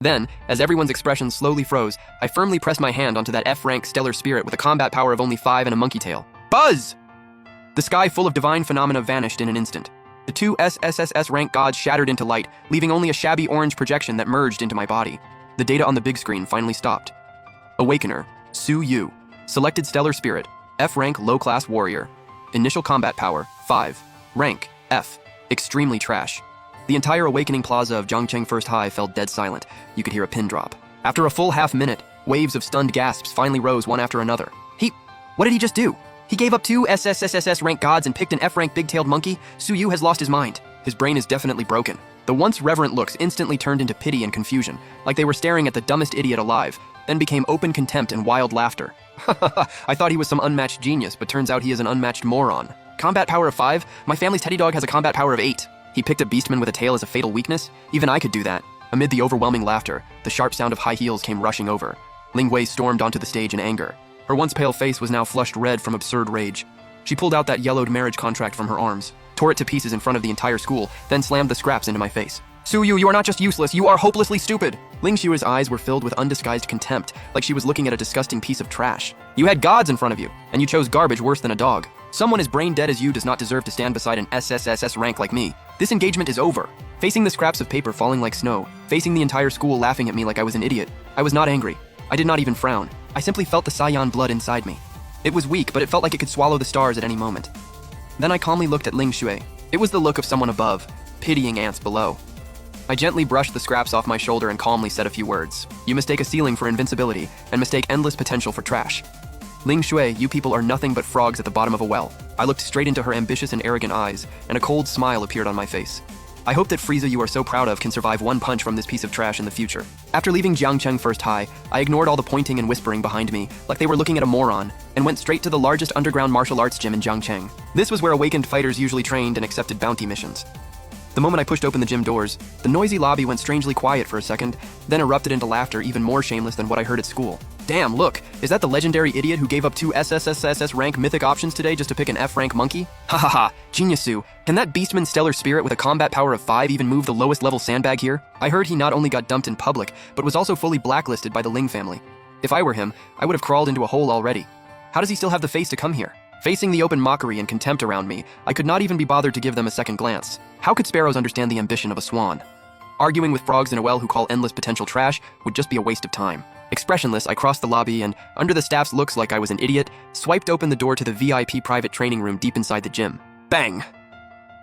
Then, as everyone's expression slowly froze, I firmly pressed my hand onto that F-rank stellar spirit with a combat power of only 5 and a monkey tail. Buzz! The sky full of divine phenomena vanished in an instant. The two SSSS rank gods shattered into light, leaving only a shabby orange projection that merged into my body. The data on the big screen finally stopped. Awakener, Su Yu. Selected stellar spirit, F-rank low-class warrior. Initial combat power, 5. Rank, F. Extremely trash. The entire awakening plaza of Jiangcheng First High fell dead silent. You could hear a pin drop. After a full half-minute, waves of stunned gasps finally rose one after another. What did he just do? He gave up 2 SSSS rank gods and picked an F-rank big-tailed monkey? Su Yu has lost his mind. His brain is definitely broken. The once reverent looks instantly turned into pity and confusion, like they were staring at the dumbest idiot alive, then became open contempt and wild laughter. I thought he was some unmatched genius, but turns out he is an unmatched moron. Combat power of 5? My family's teddy dog has a combat power of 8. He picked a beastman with a tail as a fatal weakness? Even I could do that. Amid the overwhelming laughter, the sharp sound of high heels came rushing over. Ling Wei stormed onto the stage in anger. Her once pale face was now flushed red from absurd rage. She pulled out that yellowed marriage contract from her arms, tore it to pieces in front of the entire school, then slammed the scraps into my face. Su Yu, you are not just useless, you are hopelessly stupid! Ling Xue's eyes were filled with undisguised contempt, like she was looking at a disgusting piece of trash. You had gods in front of you, and you chose garbage worse than a dog. Someone as brain dead as you does not deserve to stand beside an SSSS rank like me. This engagement is over. Facing the scraps of paper falling like snow, facing the entire school laughing at me like I was an idiot, I was not angry. I did not even frown. I simply felt the Saiyan blood inside me. It was weak, but it felt like it could swallow the stars at any moment. Then I calmly looked at Ling Xue. It was the look of someone above, pitying ants below. I gently brushed the scraps off my shoulder and calmly said a few words. You mistake a ceiling for invincibility, and mistake endless potential for trash. Ling Xue, you people are nothing but frogs at the bottom of a well. I looked straight into her ambitious and arrogant eyes, and a cold smile appeared on my face. I hope that Frieza you are so proud of can survive one punch from this piece of trash in the future. After leaving Jiangcheng First High, I ignored all the pointing and whispering behind me, like they were looking at a moron, and went straight to the largest underground martial arts gym in Jiangcheng. This was where awakened fighters usually trained and accepted bounty missions. The moment I pushed open the gym doors, the noisy lobby went strangely quiet for a second, then erupted into laughter even more shameless than what I heard at school. Damn, look, is that the legendary idiot who gave up 2 SSSS rank mythic options today just to pick an F rank monkey? Ha ha ha, genius Su. Can that beastman stellar spirit with a combat power of 5 even move the lowest level sandbag here? I heard he not only got dumped in public, but was also fully blacklisted by the Ling family. If I were him, I would have crawled into a hole already. How does he still have the face to come here? Facing the open mockery and contempt around me, I could not even be bothered to give them a second glance. How could sparrows understand the ambition of a swan? Arguing with frogs in a well who call endless potential trash would just be a waste of time. Expressionless, I crossed the lobby and, under the staff's looks like I was an idiot, swiped open the door to the VIP private training room deep inside the gym. Bang!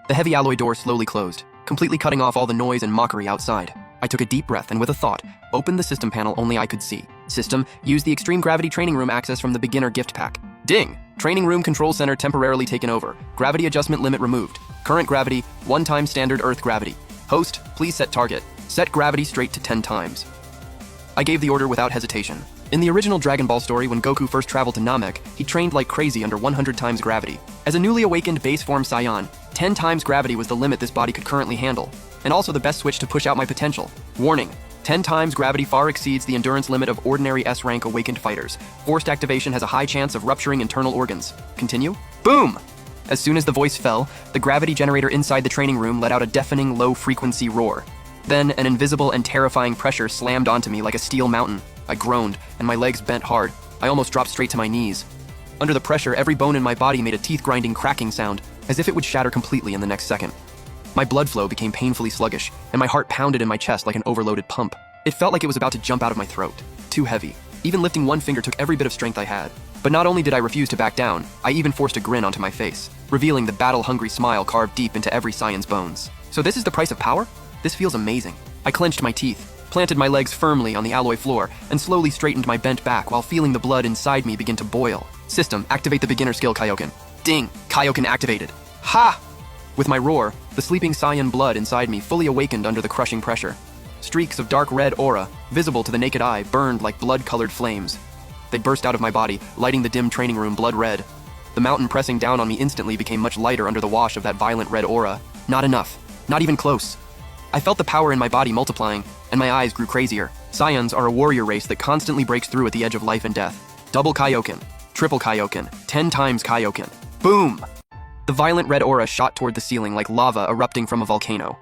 The heavy alloy door slowly closed, completely cutting off all the noise and mockery outside. I took a deep breath and with a thought, opened the system panel only I could see. System, use the extreme gravity training room access from the beginner gift pack. Ding! Training room control center temporarily taken over. Gravity adjustment limit removed. Current gravity, 1 time standard Earth gravity. Host, please set target. Set gravity straight to 10 times. I gave the order without hesitation. In the original Dragon Ball story, when Goku first traveled to Namek, he trained like crazy under 100 times gravity. As a newly awakened base form Saiyan, 10 times gravity was the limit this body could currently handle, and also the best switch to push out my potential. Warning, 10 times gravity far exceeds the endurance limit of ordinary S-rank awakened fighters. Forced activation has a high chance of rupturing internal organs. Continue? Boom! As soon as the voice fell, the gravity generator inside the training room let out a deafening low-frequency roar. Then, an invisible and terrifying pressure slammed onto me like a steel mountain. I groaned, and my legs bent hard. I almost dropped straight to my knees. Under the pressure, every bone in my body made a teeth-grinding cracking sound, as if it would shatter completely in the next second. My blood flow became painfully sluggish, and my heart pounded in my chest like an overloaded pump. It felt like it was about to jump out of my throat. Too heavy. Even lifting one finger took every bit of strength I had. But not only did I refuse to back down, I even forced a grin onto my face, revealing the battle-hungry smile carved deep into every Saiyan's bones. So this is the price of power? This feels amazing. I clenched my teeth, planted my legs firmly on the alloy floor, and slowly straightened my bent back while feeling the blood inside me begin to boil. System, activate the beginner skill Kaioken. Ding! Kaioken activated. Ha! With my roar, the sleeping Saiyan blood inside me fully awakened under the crushing pressure. Streaks of dark red aura, visible to the naked eye, burned like blood-colored flames. They burst out of my body, lighting the dim training room blood red. The mountain pressing down on me instantly became much lighter under the wash of that violent red aura. Not enough. Not even close. I felt the power in my body multiplying, and my eyes grew crazier. Saiyans are a warrior race that constantly breaks through at the edge of life and death. Double Kaioken, triple Kaioken, 10 times Kaioken. Boom! The violent red aura shot toward the ceiling like lava erupting from a volcano.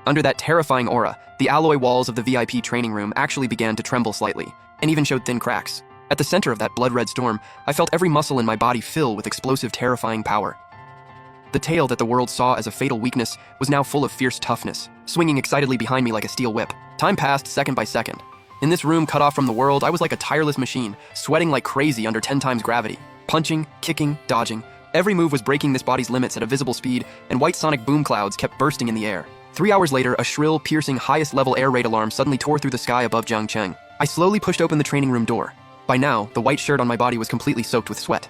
Under that terrifying aura, the alloy walls of the VIP training room actually began to tremble slightly, and even showed thin cracks. At the center of that blood-red storm, I felt every muscle in my body fill with explosive, terrifying power. The tail that the world saw as a fatal weakness was now full of fierce toughness, swinging excitedly behind me like a steel whip. Time passed second by second. In this room cut off from the world, I was like a tireless machine, sweating like crazy under 10 times gravity. Punching, kicking, dodging. Every move was breaking this body's limits at a visible speed, and white sonic boom clouds kept bursting in the air. 3 hours later, a shrill, piercing, highest-level air raid alarm suddenly tore through the sky above Jiangcheng. I slowly pushed open the training room door. By now, the white shirt on my body was completely soaked with sweat.